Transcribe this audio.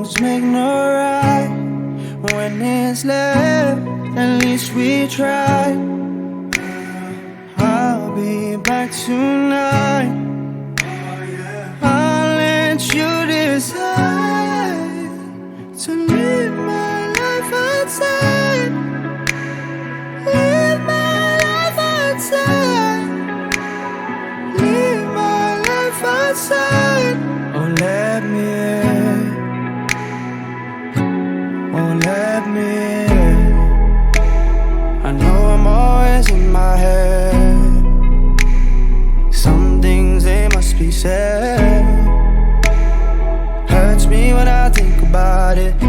wrongs make no right. When it's left, at least we tried. I'll be back tonight. I'll let you decide to live my life outside. Live my life outside. Live my life outside. Oh, let me in. Oh, let me in. I know I'm always in my head. Some things they must be said. Hurts me when I think about it.